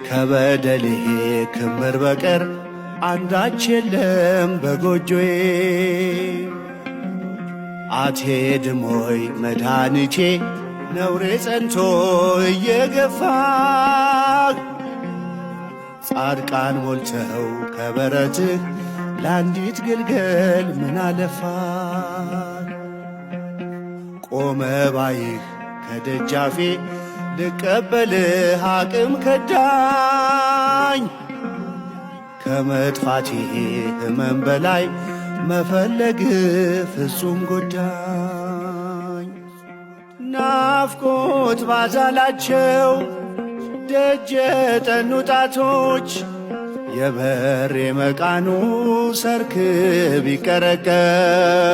ከበደሌ ክምር በቀር አንዳች የለም በጎጆዬ። አትሄድም ወይ መድኃኒቴ ነውሬ ጸንቶ እየገፋ ጻድቃን ሞልተው ከበረትህ ለአንዲት ግልገል ምን አለፋ። ቆመ ባይህ ከደጃፌ ልቀበልህ አቅም ከዳኝ። ከመጥፋቴ ሕመም በላይ መፈለግህ ፍጹም ጎዳኝ። ናፍቆት ባዛላቸው ደጀ ጠኑ ጣቶች የበር የመቃኑ ሰርክ ቢቀረቀር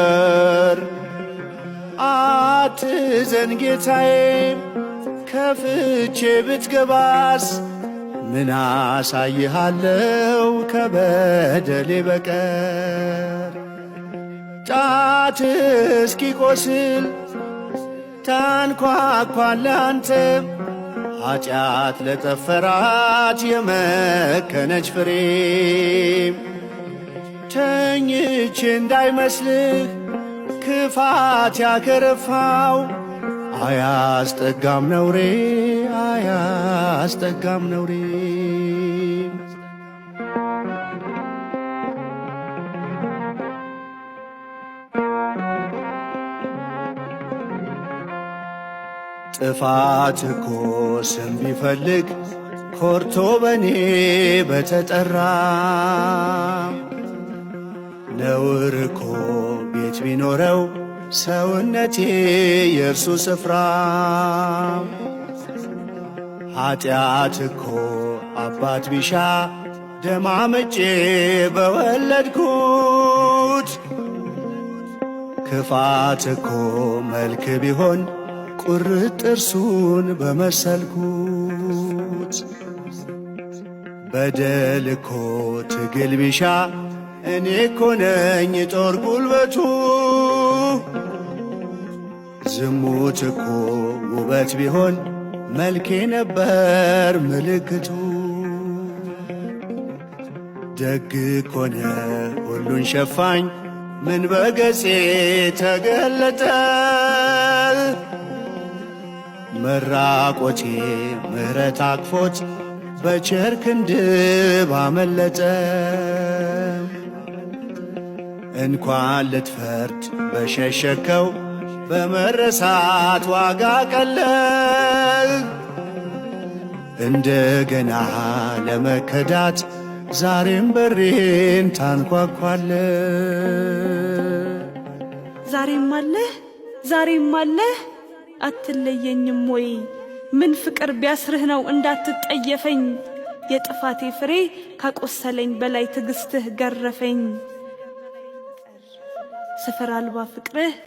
አትዘን ጌታዬ ከፍቼ ብትገባስ ምን አሳይሃለው ከበደሌ በቀር። ጣት እስኪቆስል ታንኳኳለህ አንተ ኃጢአት ለጠፈራት የመከነች ፍሬ። ተኝቼ እንዳይመስልህ ክፋት ያከረፋው አያስጠጋም ነውሬ አያስጠጋም ነውሬ። ጥፋት እኮ ስም ቢፈልግ ኮርቶ በኔ በተጠራ ነውር እኮ ቤት ቢኖረው ሰውነቴ የእርሱ ስፍራ። ኀጢአት እኮ አባት ቢሻ ደማመጬ በወለድኩት ክፋት እኮ መልክ ቢሆን ቁርጥ ጥርሱን በመሰልኩት። በደል እኮ ትግል ቢሻ እኔ እኮ ነኝ ጦር ጉልበቱ። ዝሙት እኮ ውበት ቢሆን መልኬ ነበር ምልክቱ። ደግ ኮነ ሁሉን ሸፋኝ ምን በገጼ ተገለጠ። መራቆቴ ምሕረት አቅፎት በቸር ክንድ ባመለጠ። እንኳን ልትፈርድ በሸሸከው በመረሳት ዋጋ ቀለል። እንደገና ለመከዳት ዛሬም በሬን ታንኳኳለ። ዛሬም አለህ ዛሬም አለህ አትለየኝም ወይ? ምን ፍቅር ቢያስርህ ነው እንዳትጠየፈኝ? የጥፋቴ ፍሬ ካቆሰለኝ በላይ ትዕግሥትህ ገረፈኝ። ስፍር አልባ ፍቅርህ